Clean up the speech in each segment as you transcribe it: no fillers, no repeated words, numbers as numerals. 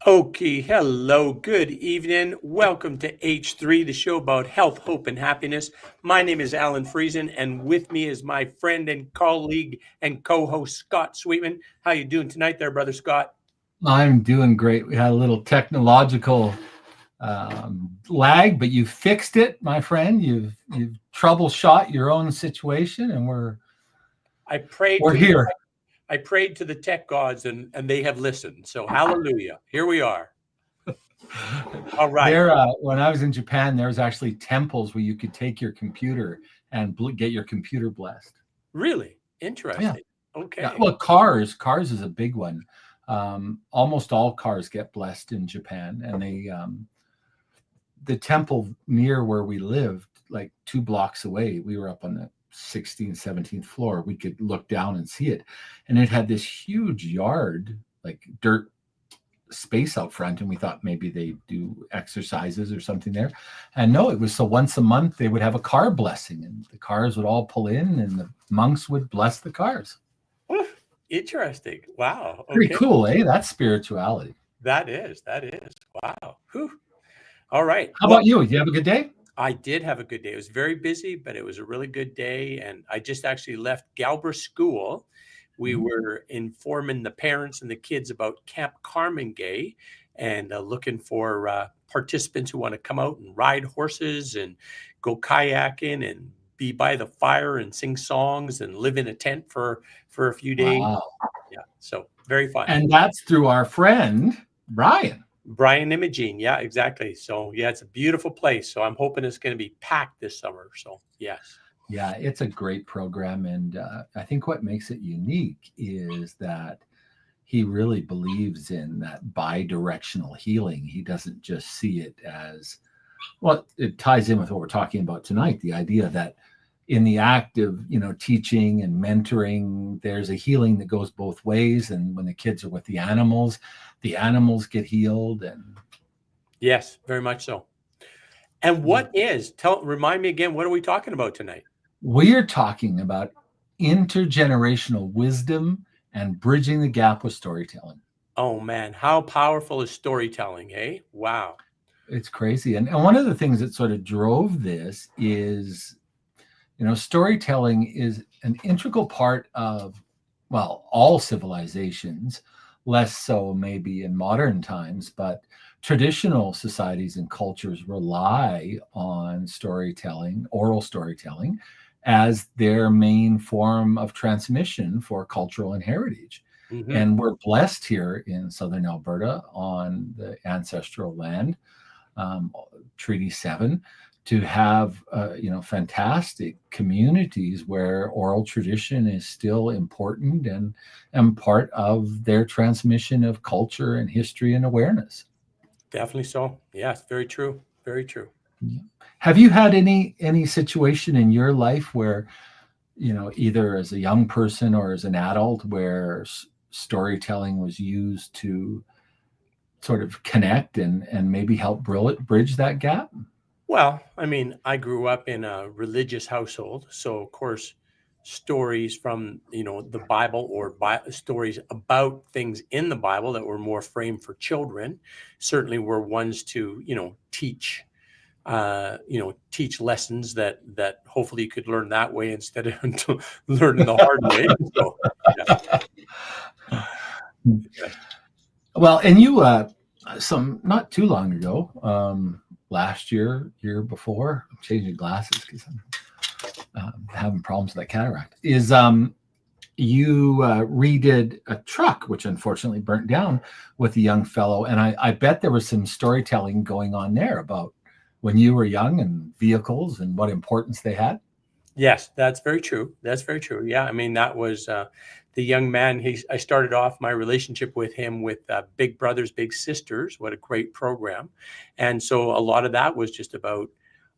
Okay, hello, good evening. Welcome to H3, the show about health, hope, and happiness. My name is Alan Friesen, and with me is my friend and colleague and co-host Scott Sweetman. How you doing tonight there, brother Scott? I'm doing great. We had a little technological lag, but you fixed it, my friend. You've troubleshot your own situation, and I prayed we're to the here. I prayed to the tech gods and they have listened. So hallelujah. Here we are. All right. There, when I was in Japan, there was actually temples where you could take your computer and get your computer blessed. Really Yeah, interesting. yeah. Okay. Well, cars is a big one. Almost all cars get blessed in Japan, and the temple near where we lived, like 2 blocks away, we were up on the 16th, 17th floor. We could look down and see it. And it had this huge yard, like dirt space out front. And we thought maybe they do exercises or something there. And no, it was so once a month they would have a car blessing and the cars would all pull in and the monks would bless the cars. Interesting. Wow. Pretty Okay. cool, eh? That's spirituality. That is. Wow. Whew. All right. How Well, about you? Did you have a good day? I did have a good day. It was very busy, but it was a really good day. And I just actually left Galbraith School. We Mhm. were informing the parents and the kids about Camp Carmangay and looking for participants who want to come out and ride horses and go kayaking and be by the fire and sing songs and live in a tent for a few days. Wow. Yeah, so very fun. And that's through our friend, Brian. Brian Imogene, yeah, exactly. So yeah, it's a beautiful place. So I'm hoping it's going to be packed this summer. So yes. Yeah, it's a great program. And I think what makes it unique is that he really believes in that bi-directional healing. He doesn't just see it as, well, it ties in with what we're talking about tonight, the idea that in the act of, teaching and mentoring, there's a healing that goes both ways. And when the kids are with the animals get healed. And Yes, very much so. And remind me again, what are we talking about tonight? we're talking about intergenerational wisdom and bridging the gap with storytelling. Oh man, how powerful is storytelling, eh? Wow. It's crazy. And one of the things that sort of drove this is, storytelling is an integral part of, well, all civilizations, less so maybe in modern times, but traditional societies and cultures rely on storytelling, oral storytelling, as their main form of transmission for cultural and heritage. Hmm. And we're blessed here in southern Alberta on the ancestral land, um, Treaty 7, to have fantastic communities where oral tradition is still important and part of their transmission of culture and history and awareness. Definitely so. Yes, very true. Very true. Yeah. Have you had any situation in your life where, either as a young person or as an adult, where storytelling was used to sort of connect and maybe help bridge that gap? Well, I mean, I grew up in a religious household, so of course, stories from the Bible or stories about things in the Bible that were more framed for children certainly were ones to teach lessons that hopefully you could learn that way instead of learning the hard way. So yeah. Well, and you, some not too long ago, last year before, I'm changing glasses because I'm having problems with that cataract. Is you redid a truck, which unfortunately burnt down with a young fellow, and I bet there was some storytelling going on there about when you were young and vehicles and what importance they had. Yes, that's very true. That's very true. Yeah, I mean that was the young man. I started off my relationship with him with Big Brothers Big Sisters. What a great program! And so a lot of that was just about,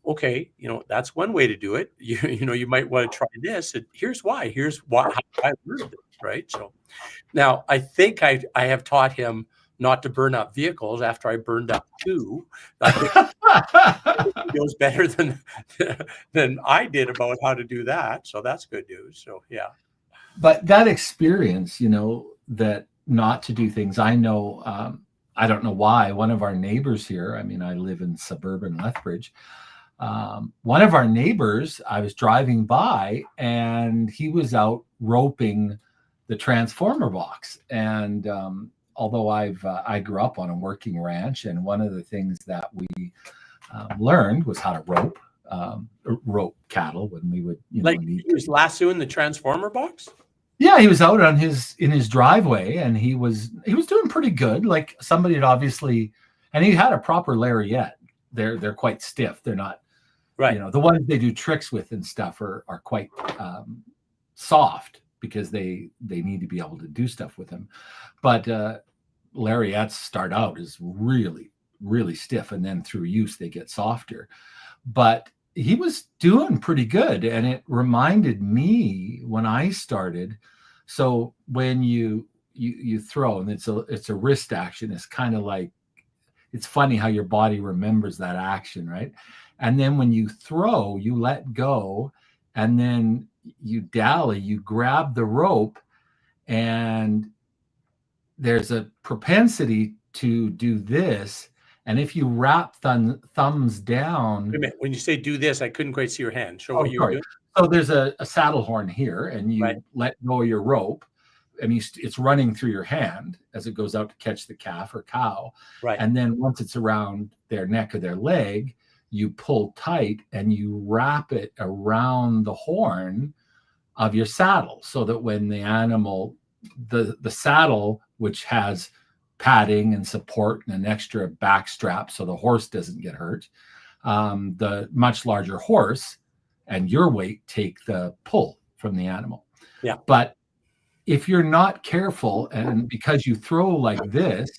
okay, that's one way to do it. You might want to try this. And here's why. Here's why how I learned it. Right. So now I think I have taught him not to burn up vehicles after I burned up two. I think he knows better than than I did about how to do that. So that's good news. So yeah. But that experience, that not to do things. I know I don't know why, one of our neighbors here, I mean, I live in suburban Lethbridge. One of our neighbors, I was driving by and he was out roping the transformer box. And although I grew up on a working ranch, and one of the things that we learned was how to rope cattle when we would, Like need he was lassoing the transformer box? Yeah, he was out in his driveway, and he was doing pretty good. Like somebody had obviously, and he had a proper lariat. They're quite stiff. They're not, Right. the ones they do tricks with and stuff are quite soft because they need to be able to do stuff with them. But lariats start out as really, really stiff, and then through use they get softer. But he was doing pretty good, and it reminded me when I started. So when you throw, and it's a wrist action, it's kind of like, it's funny how your body remembers that action, right? And then when you throw, you let go, and then you dally, you grab the rope, and there's a propensity to do this. And if you wrap thumbs down. Wait a minute. When you say do this, I couldn't quite see your hand. Show what you were doing. So there's a saddle horn here, and you let go of your rope. I mean, it's running through your hand as it goes out to catch the calf or cow. Right. And then once it's around their neck or their leg, you pull tight and you wrap it around the horn of your saddle, so that when the animal, the saddle, which has padding and support and an extra back strap so the horse doesn't get hurt, the much larger horse and your weight take the pull from the animal. Yeah. But if you're not careful, and because you throw like this,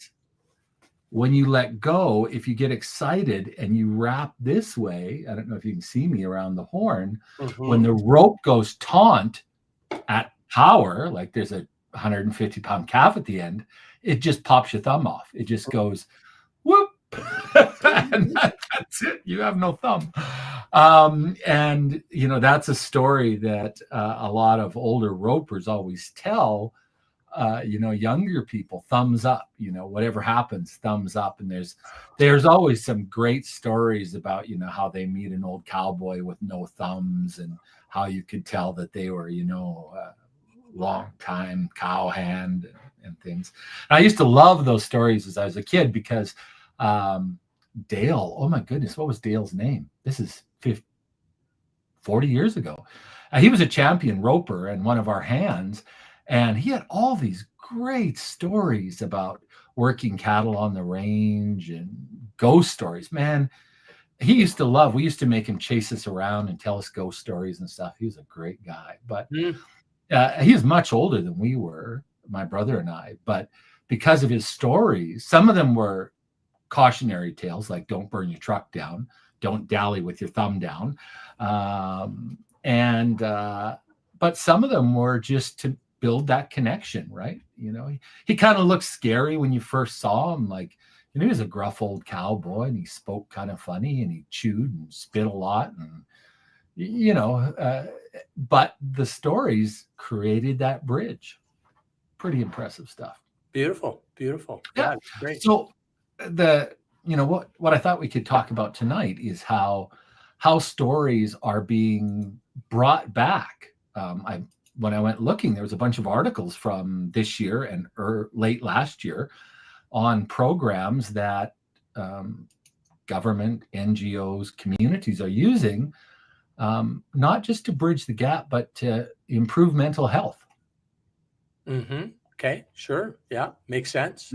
when you let go, if you get excited and you wrap this way, I don't know if you can see me around the horn, when the rope goes taut at power, like there's a 150-pound calf at the end, it just pops your thumb off. It just goes whoop. And that's it. You have no thumb. And that's a story that a lot of older ropers always tell younger people. Thumbs up, whatever happens, thumbs up. And there's always some great stories about how they meet an old cowboy with no thumbs, and how you could tell that they were long time cow hand and things. And I used to love those stories as I was a kid, because Dale, oh my goodness, what was Dale's name? This is 40 years ago. He was a champion roper and one of our hands, and he had all these great stories about working cattle on the range and ghost stories. Man, we used to make him chase us around and tell us ghost stories and stuff. He was a great guy, but he was much older than we were, my brother and I. But because of his stories, some of them were cautionary tales, like don't burn your truck down, don't dally with your thumb down. But some of them were just to build that connection, right? He kind of looked scary when you first saw him. Like, he was a gruff old cowboy, and he spoke kind of funny, and he chewed and spit a lot. And, but the stories created that bridge. Pretty impressive stuff. Beautiful. Yeah, great. So what I thought we could talk about tonight is how stories are being brought back. When I went looking, there was a bunch of articles from this year and late last year on programs that government, NGOs, communities are using, not just to bridge the gap, but to improve mental health. Okay, sure. Yeah, makes sense.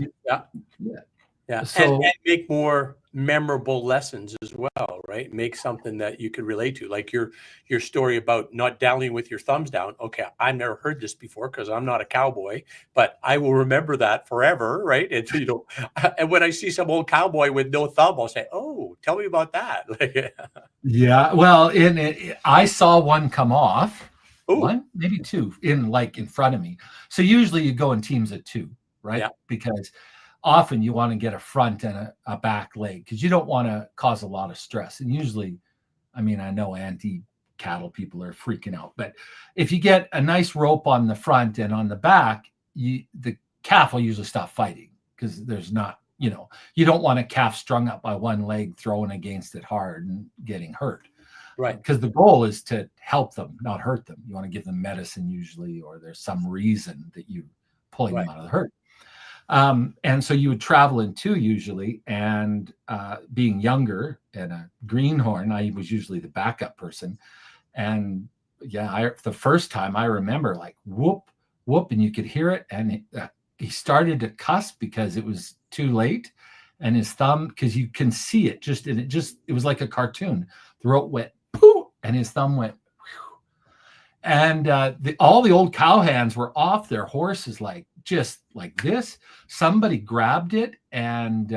Yeah. So, and make more memorable lessons as well, right? Make something that you could relate to, like your story about not dallying with your thumbs down. Okay, I've never heard this before because I'm not a cowboy, but I will remember that forever, right? And and when I see some old cowboy with no thumb, I'll say, "Oh, tell me about that." yeah, well, I saw one come off. Ooh. One, maybe two, in front of me. So usually you go in teams of two, right? Yeah. Because often you want to get a front and a back leg, because you don't want to cause a lot of stress. And usually, I mean, I know anti-cattle people are freaking out, but if you get a nice rope on the front and on the back, the calf will usually stop fighting, because there's not, you don't want a calf strung up by one leg throwing against it hard and getting hurt, Right. because the goal is to help them, not hurt them. You want to give them medicine usually, or there's some reason that you're pulling Right. them out of the hurt. And so you would travel in two usually, and being younger and a greenhorn, I was usually the backup person. And yeah, the first time I remember, like, whoop, whoop, and you could hear it, and he started to cuss because it was too late, and his thumb, because you can see it, it was like a cartoon. Throat went poo, and his thumb went whew. And all the old cowhands were off their horses, like just like this. Somebody grabbed it, and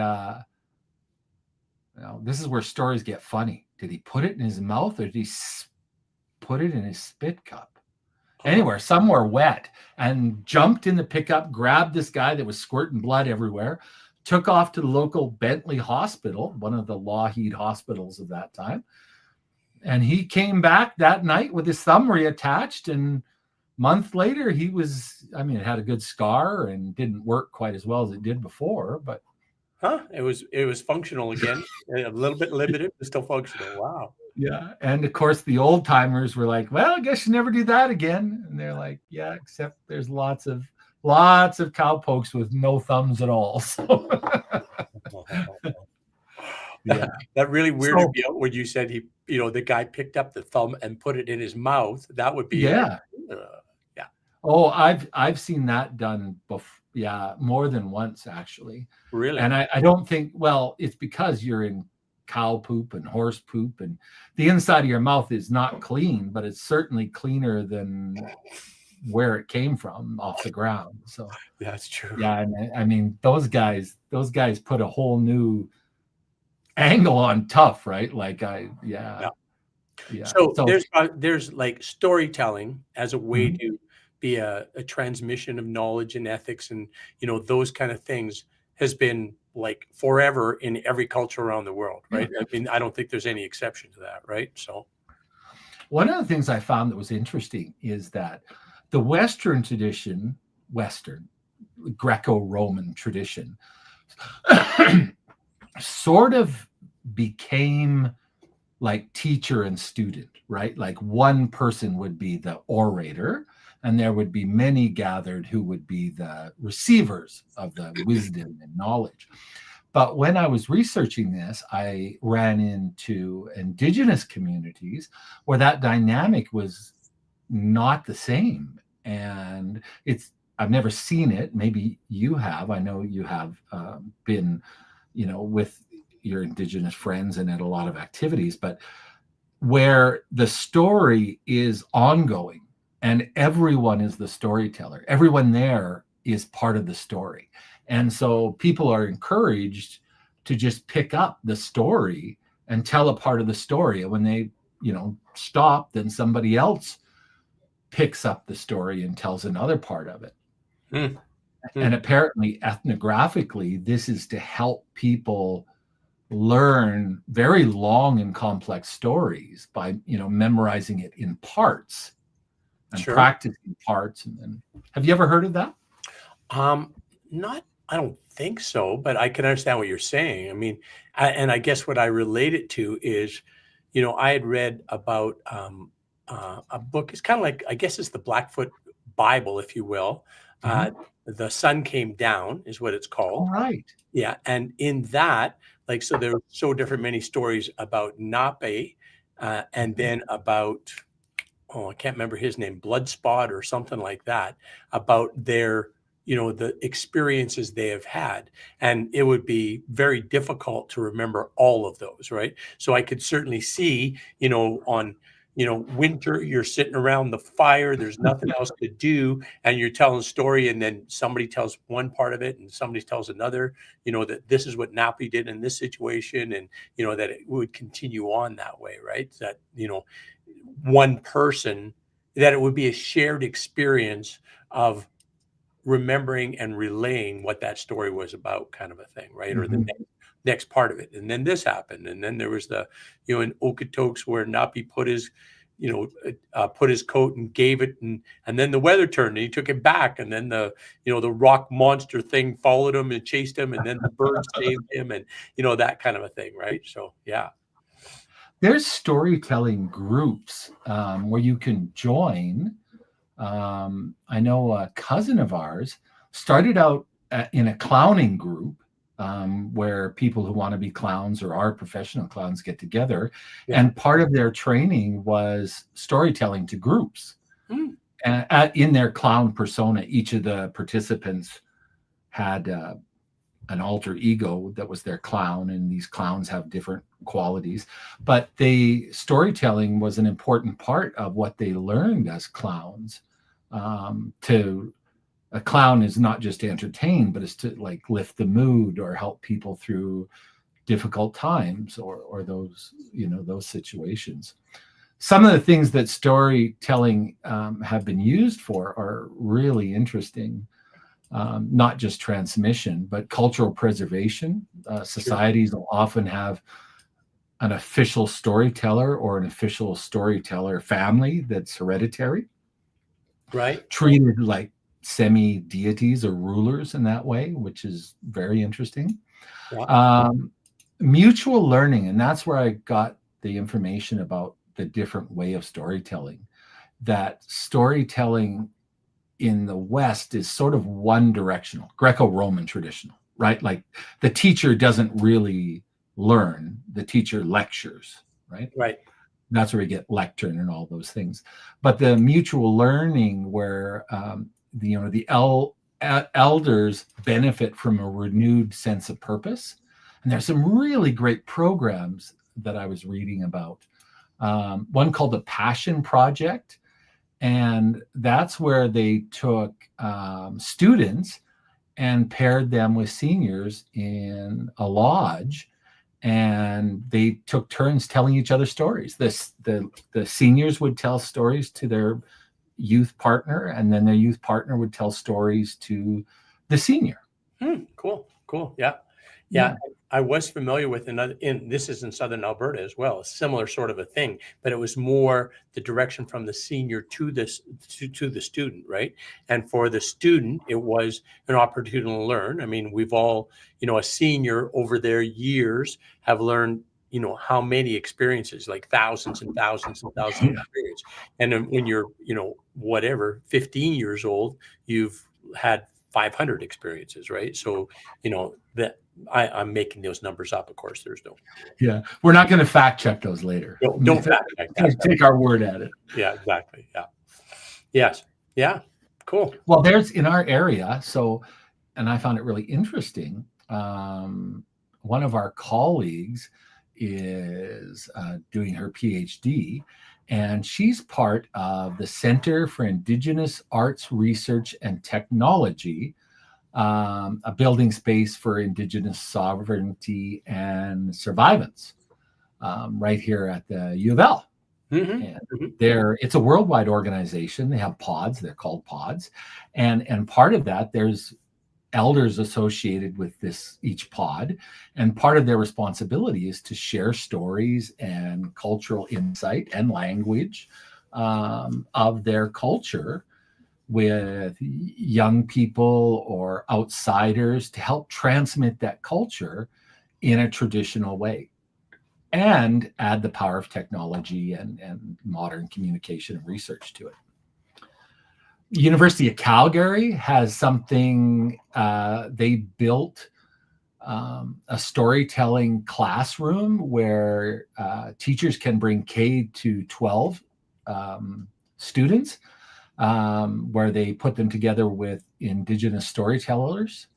this is where stories get funny. Did he put it in his mouth, or did he put it in his spit cup? Anywhere, somewhere wet, and jumped in the pickup, grabbed this guy that was squirting blood everywhere, took off to the local Bentley hospital, one of the Lougheed hospitals of that time. And he came back that night with his thumb reattached, and a month later it had a good scar and didn't work quite as well as it did before, but it was functional again. A little bit limited, but still functional. Wow. Yeah. And of course the old timers were like, well, I guess you never do that again. And they're like, yeah, except there's lots of cowpokes with no thumbs at all. So yeah, that really weirded me out when you said the guy picked up the thumb and put it in his mouth. That would be yeah. Yeah. Oh, I've seen that done before. Yeah, more than once actually. Really? And I don't think, well, it's because you're in cow poop and horse poop, and the inside of your mouth is not clean, but it's certainly cleaner than where it came from, off the ground. So that's true. Yeah, and I mean those guys put a whole new angle on tough, right? Like yeah. So there's like storytelling as a way to be a transmission of knowledge and ethics, and those kind of things has been like forever in every culture around the world, right? I mean, I don't think there's any exception to that, right? So one of the things I found that was interesting is that the Western tradition, Greco-Roman tradition, sort of became like teacher and student, right? Like one person would be the orator, and there would be many gathered who would be the receivers of the wisdom and knowledge. But when I was researching this, I ran into indigenous communities where that dynamic was not the same. And I've never seen it. Maybe you have. I know you have been, with your indigenous friends and at a lot of activities, but where the story is ongoing and everyone is the storyteller. Everyone there is part of the story. And so people are encouraged to just pick up the story and tell a part of the story. And when they, stop, then somebody else picks up the story and tells another part of it. And apparently, ethnographically, this is to help people learn very long and complex stories by, memorizing it in parts and practicing parts. And then, have you ever heard of that? I don't think so, but I can understand what you're saying. I mean, I guess what I relate it to is, I had read about a book. It's kind of like, I guess it's the Blackfoot Bible, if you will. The Sun Came Down is what it's called. All right. Yeah. And in that, like, so there are so different many stories about Nape, and then about, I can't remember his name, Bloodspot or something like that, about their, the experiences they have had. And it would be very difficult to remember all of those, right? So I could certainly see, on, winter, you're sitting around the fire, there's nothing else to do, and you're telling a story, and then somebody tells one part of it and somebody tells another, that this is what Napi did in this situation, and, that it would continue on that way, right? That, one person, that it would be a shared experience of remembering and relaying what that story was about, kind of a thing, right? Or the next part of it. And then this happened. And then there was the, in Okotoks where Napi put his put his coat and gave it, and then the weather turned and he took it back, and then the rock monster thing followed him and chased him, and then the bird saved him, and that kind of a thing, right? So yeah. There's storytelling groups where you can join. I know a cousin of ours started out in a clowning group where people who want to be clowns or are professional clowns get together. Yeah. And part of their training was storytelling to groups. In their clown persona, each of the participants had an alter ego that was their clown, and these clowns have different qualities. But storytelling was an important part of what they learned as clowns. A clown is not just to entertain, but it's to like lift the mood or help people through difficult times or those situations. Some of the things that storytelling have been used for are really interesting. Not just transmission, but cultural preservation. Societies will often have an official storyteller or an official storyteller family that's hereditary, right? Treated like semi-deities or rulers in that way, which is very interesting. Yeah. Mutual learning, and that's where I got the information about the different way of storytelling. That storytelling in the West is sort of one directional, Greco-Roman traditional, right? Like the teacher doesn't really learn, the teacher lectures, right? Right. That's where we get lectern and all those things. But the mutual learning where the elders benefit from a renewed sense of purpose. And there's some really great programs that I was reading about. One called the Passion Project. And that's where they took students and paired them with seniors in a lodge, and they took turns telling each other stories. The seniors would tell stories to their youth partner, and then their youth partner would tell stories to the senior. Cool. Yeah. I was familiar with this is in Southern Alberta as well, a similar sort of a thing, but it was more the direction from the senior to the student, right? And for the student, it was an opportunity to learn. I mean, we've all, a senior over their years have learned, how many experiences, like thousands and thousands and thousands of experiences. And then when you're, 15 years old, you've had 500 experiences, right? So, that I'm making those numbers up. Of course, there's no. Yeah, we're not going to fact check those later. Don't fact check that. Take our word at it. Yeah, exactly. Yeah. Yes. Yeah. Cool. Well, there's in our area. So, and I found it really interesting. One of our colleagues is doing her PhD, and she's part of the Center for Indigenous Arts Research and Technology, a building space for Indigenous sovereignty and survivance, right here at the U of L. And it's a worldwide organization. They have pods. They're called pods, and part of that, there's elders associated with each pod, and part of their responsibility is to share stories and cultural insight and language of their culture with young people or outsiders to help transmit that culture in a traditional way and add the power of technology and modern communication and research to it. University of Calgary has something, they built a storytelling classroom where teachers can bring K to 12 students, where they put them together with Indigenous storytellers.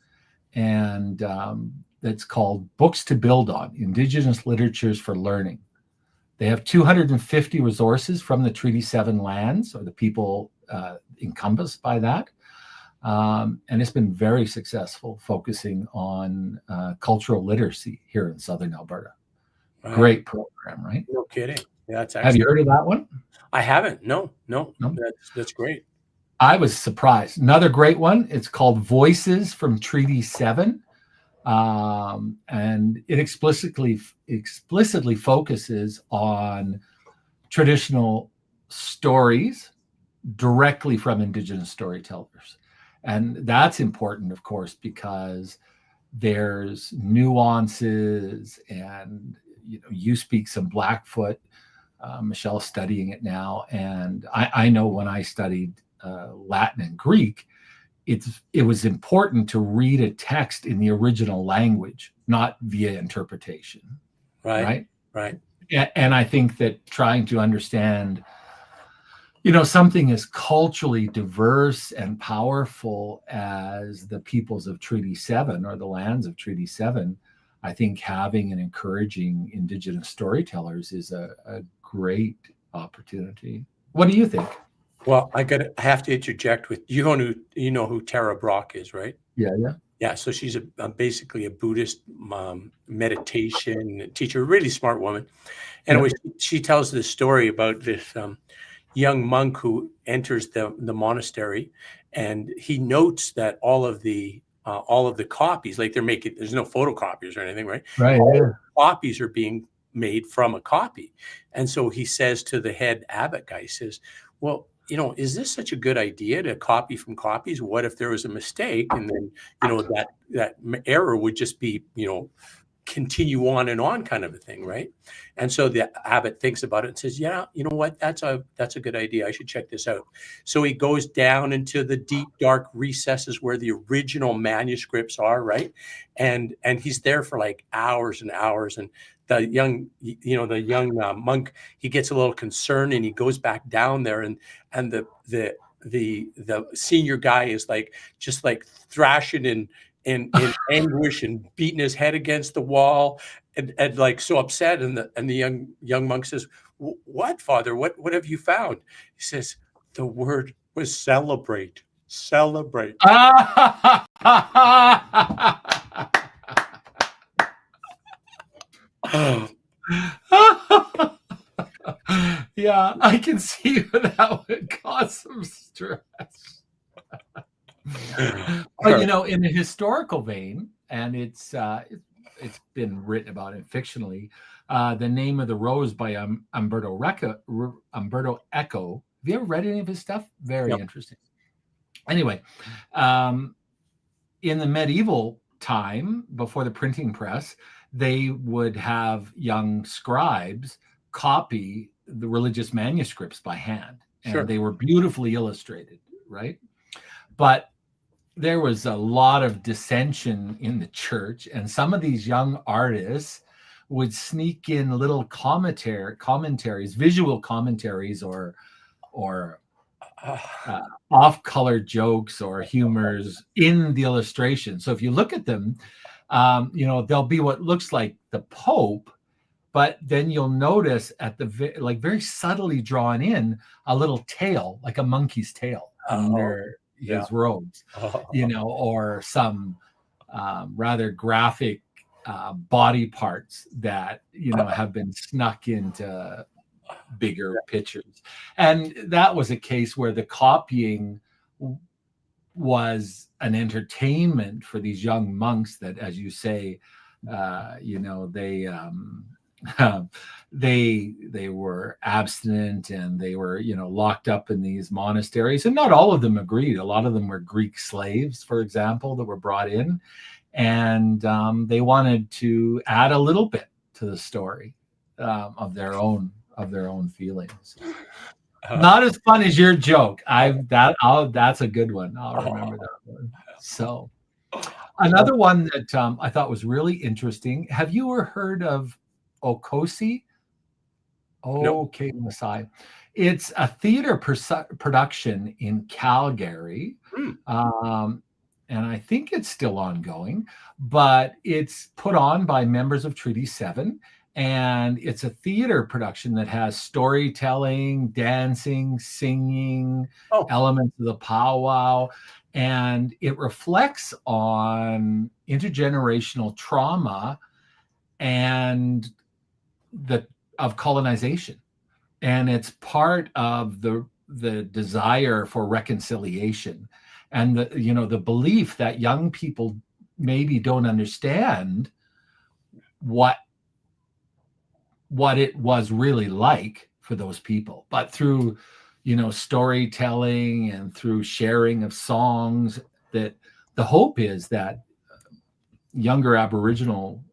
And it's called Books to Build On, Indigenous Literatures for Learning. They have 250 resources from the Treaty 7 lands, or the people encompassed by that. And it's been very successful, focusing on cultural literacy here in Southern Alberta. Right. Great program, right? No kidding. Yeah, that's Have you heard of that one? I haven't. No. That's great. I was surprised. Another great one. It's called Voices from Treaty 7. And it explicitly focuses on traditional stories directly from Indigenous storytellers. And that's important, of course, because there's nuances, and you speak some Blackfoot. Michelle's studying it now, and I know when I studied Latin and Greek, it was important to read a text in the original language, not via interpretation, Right. right? Right. And I think that trying to understand something as culturally diverse and powerful as the peoples of Treaty 7 or the lands of Treaty 7, I think having and encouraging Indigenous storytellers is a great opportunity. What do you think? Well, I have to interject with you know who Tara Brock is, right? Yeah, yeah. Yeah, so she's basically a Buddhist meditation teacher, really smart woman. Anyway, she tells this story about this young monk who enters the monastery, and he notes that all of the copies, like there's no photocopiers or anything, right? Right. All Yeah. the copies are being made from a copy, and so he says to the head abbot guy, he says, "Well, is this such a good idea to copy from copies? What if there was a mistake, and then that error would just be continue on and on kind of a thing, right?" And so the abbot thinks about it and says, "Yeah, you know what? That's a good idea. I should check this out." So he goes down into the deep, dark recesses where the original manuscripts are, right? And he's there for like hours and hours. And the young monk, he gets a little concerned and he goes back down there, and the senior guy is like just like thrashing in anguish and beating his head against the wall, and like so upset, and the young monk says, "What, Father? What have you found?" He says, "The word was celebrate. Celebrate." Oh, Yeah, I can see that would cause some stress. But in a historical vein, and it's been written about it fictionally, The Name of the Rose by Umberto Eco. Have you ever read any of his stuff? Very yep. interesting. Anyway, in the medieval time, before the printing press, they would have young scribes copy the religious manuscripts by hand, and Sure. they were beautifully illustrated, right? But there was a lot of dissension in the church, and some of these young artists would sneak in little commentaries, visual commentaries, or off-color jokes or humors in the illustration. So if you look at them, there'll be what looks like the Pope, but then you'll notice at the very subtly drawn in a little tail, like a monkey's tail under his robes, or some rather graphic body parts that have been snuck into bigger pictures. And that was a case where the copying was an entertainment for these young monks that, as you say, they were abstinent, and they were locked up in these monasteries, and not all of them agreed. A lot of them were Greek slaves, for example, that were brought in, and they wanted to add a little bit to the story of their own feelings. Not as fun as your joke. That's a good one. I'll remember that one. So another one that I thought was really interesting. Have you ever heard of Okosi? Okay, Masai. It's a theater production in Calgary. And I think it's still ongoing, but it's put on by members of Treaty 7. And it's a theater production that has storytelling, dancing, singing, elements of the powwow. And it reflects on intergenerational trauma and of colonization. And it's part of the desire for reconciliation, and the belief that young people maybe don't understand what it was really like for those people. But through, storytelling and through sharing of songs, that the hope is that younger Aboriginal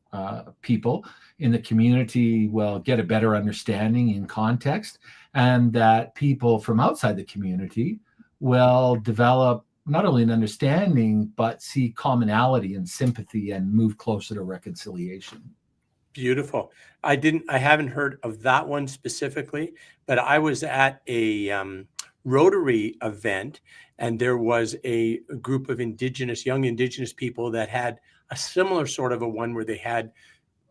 people in the community will get a better understanding in context, and that people from outside the community will develop not only an understanding, but see commonality and sympathy and move closer to reconciliation. Beautiful. I haven't heard of that one specifically, but I was at a Rotary event, and there was a group of young Indigenous people that had a similar sort of a one where they had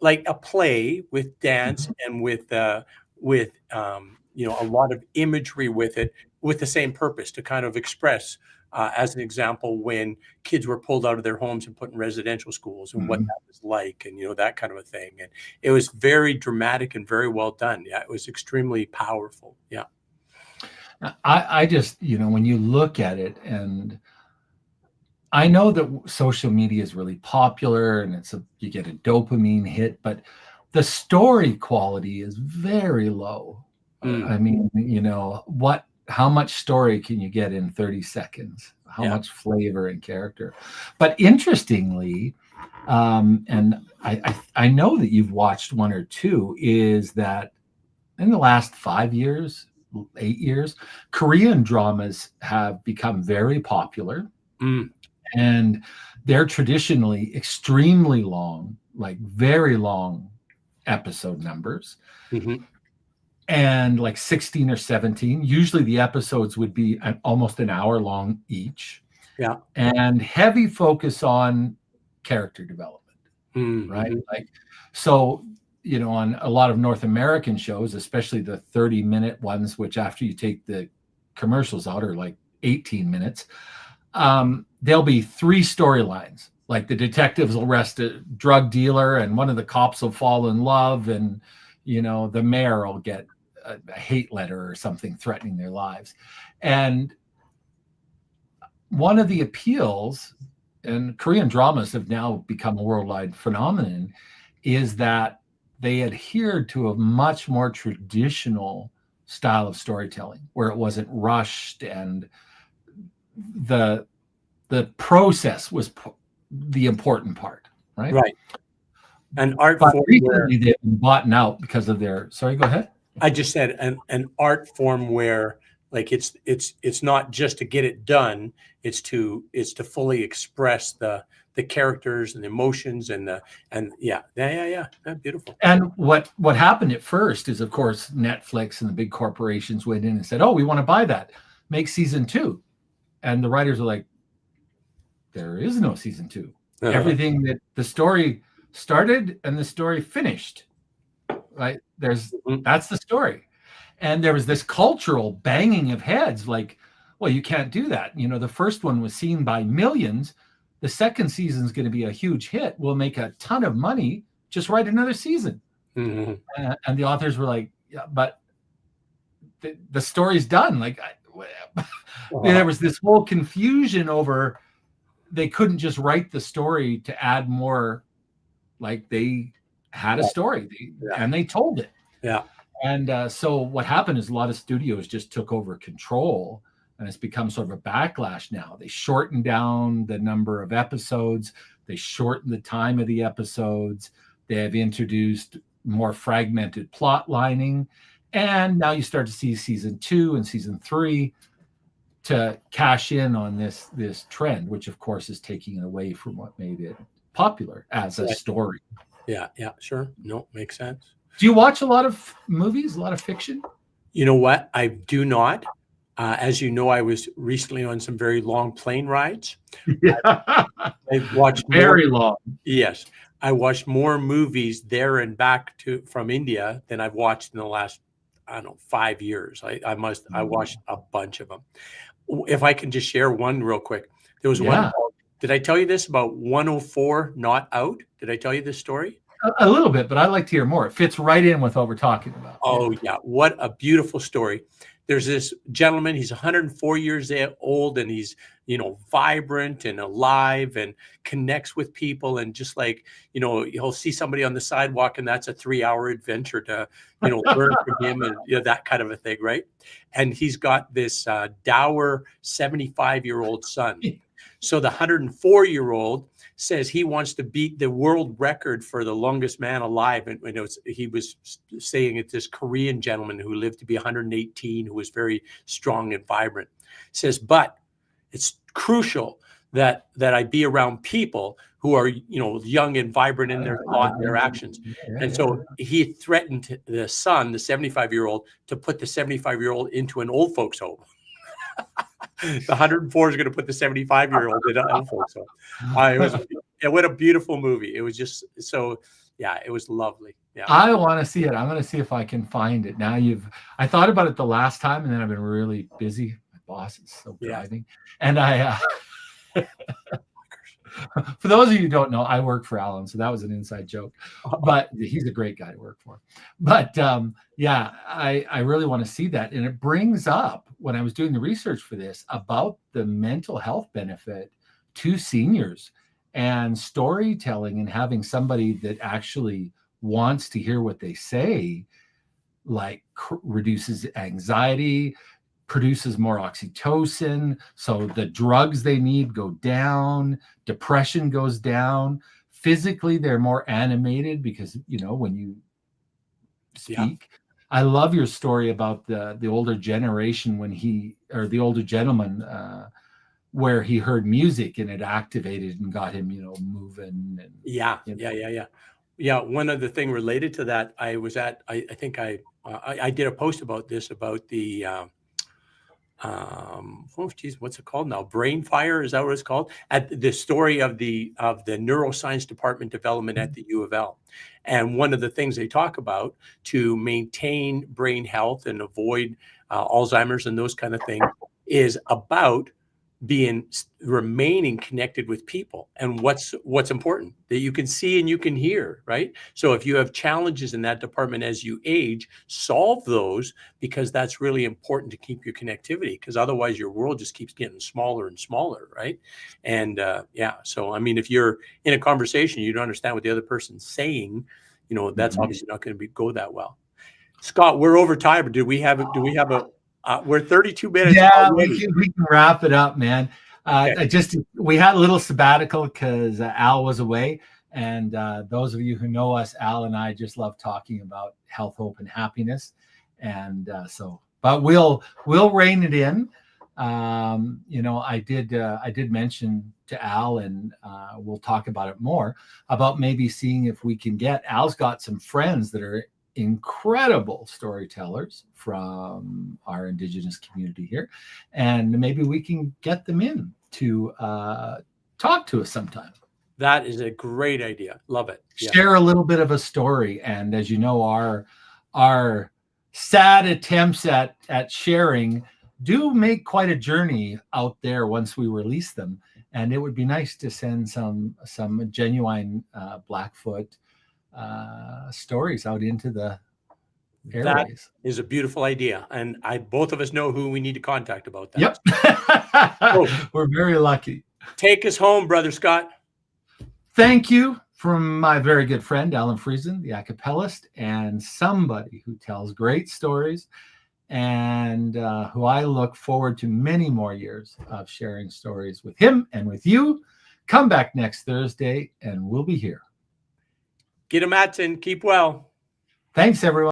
like a play with dance and with a lot of imagery with it, with the same purpose to kind of express, as an example, when kids were pulled out of their homes and put in residential schools and what that was like, and that kind of a thing. And it was very dramatic and very well done. Yeah, it was extremely powerful. Yeah. I just, when you look at it, and I know that social media is really popular and you get a dopamine hit, but the story quality is very low. I mean, how much story can you get in 30 seconds? How much flavor and character? But interestingly, and I know that you've watched one or two, is that in the last 5 years, 8 years, Korean dramas have become very popular. And they're traditionally extremely long, like very long episode numbers. And like 16 or 17. Usually the episodes would be almost an hour long each. Yeah. And heavy focus on character development, right? Like, so, on a lot of North American shows, especially the 30-minute ones, which after you take the commercials out are like 18 minutes, there'll be 3 storylines. Like the detectives will arrest a drug dealer, and one of the cops will fall in love, and the mayor will get a hate letter or something threatening their lives. And one of the appeals, and Korean dramas have now become a worldwide phenomenon, is that they adhered to a much more traditional style of storytelling, where it wasn't rushed, and the process was the important part, right? Right. An art But form recently they've been bought out because of their. Sorry, go ahead. I just said an art form where, like, it's not just to get it done. It's to fully express the characters and the emotions and yeah. Beautiful. And what happened at first is, of course, Netflix and the big corporations went in and said, "Oh, we want to buy that. Make season 2." And the writers were like, "There is no season 2. Everything that the story started and the story finished, right? That's the story." And there was this cultural banging of heads, like, well, you can't do that. The first one was seen by millions. The second season is going to be a huge hit. We'll make a ton of money. Just write another season. And the authors were like, "Yeah, but the story's done." Like, there was this whole confusion over, they couldn't just write the story to add more. Like, they had a story and they told it. Yeah. And so what happened is a lot of studios just took over control, and it's become sort of a backlash now. They shortened down the number of episodes. They shortened the time of the episodes. They have introduced more fragmented plot lining. And now you start to see season 2 and season 3 to cash in on this trend, which of course is taking it away from what made it popular as a story. Yeah, sure. No, makes sense. Do you watch a lot of movies, a lot of fiction? You know what? I do not. As you know, I was recently on some very long plane rides. Yeah. I watched very long. Yes. I watched more movies there and back from India than I've watched in the last, 5 years. I watched a bunch of them. If I can just share one real quick. There was one. Did I tell you this about 104 Not Out? Did I tell you this story? A little bit, but I'd like to hear more. It fits right in with what we're talking about. Oh, yeah. What a beautiful story. there's this gentleman, he's 104 years old, and he's, vibrant and alive and connects with people. And just like, he'll see somebody on the sidewalk and that's a 3-hour adventure to, learn from him, and that kind of a thing. Right. And he's got this dour 75-year-old son. So the 104-year-old says he wants to beat the world record for the longest man alive. And he was saying it's this Korean gentleman who lived to be 118, who was very strong and vibrant. Says, but it's crucial that I be around people who are, young and vibrant in their thought and their actions. And so he threatened the son, the 75-year-old, to put the 75-year-old into an old folks home. The 104 is going to put the 75-year-old in an old folks home. What a beautiful movie. It was just so, yeah, it was lovely. Yeah. I want to see it. I'm going to see if I can find it. Now I thought about it the last time, and then I've been really busy. My boss is so driving. And for those of you who don't know, I work for Alan, so that was an inside joke. But he's a great guy to work for. But I really want to see that. And it brings up, when I was doing the research for this, about the mental health benefit to seniors, and storytelling, and having somebody that actually wants to hear what they say, like reduces anxiety, produces more oxytocin, so the drugs they need go down, depression goes down. Physically, they're more animated because, when you speak. Yeah. I love your story about the older generation the older gentleman, where he heard music and it activated and got him, moving. And, Yeah. One other thing related to that, I was at, I think I did a post about this, about the, what's it called now? Brain Fire, is that what it's called? At the story of the neuroscience department development at the U of L. And one of the things they talk about to maintain brain health and avoid Alzheimer's and those kind of things is about remaining connected with people. And what's important, that you can see and you can hear, right? So if you have challenges in that department as you age, solve those, because that's really important to keep your connectivity, because otherwise your world just keeps getting smaller and smaller, right? And so I mean, if you're in a conversation, you don't understand what the other person's saying, that's obviously not going to go that well. Scott, we're over time, but do we have a we're 32 minutes. Yeah, we can wrap it up, man. Okay. We had a little sabbatical because Al was away. And those of you who know us, Al and I just love talking about health, hope, and happiness. And but we'll rein it in. I did mention to Al, and we'll talk about it more, about maybe seeing if we can Al's got some friends that are incredible storytellers from our Indigenous community here, and maybe we can get them in to talk to us sometime. That is a great idea. Love it. Yeah. Share a little bit of a story. And as you know, our sad attempts at sharing do make quite a journey out there once we release them. And it would be nice to send some genuine Blackfoot stories out into the airways. That is a beautiful idea, and both of us know who we need to contact about that. Yep. We're very lucky. Take us home, Brother Scott. Thank you from my very good friend Alan Friesen, the acapellist, and somebody who tells great stories, and who I look forward to many more years of sharing stories with him and with you. Come back next Thursday and we'll be here. Get a Matson. Keep well. Thanks, everyone.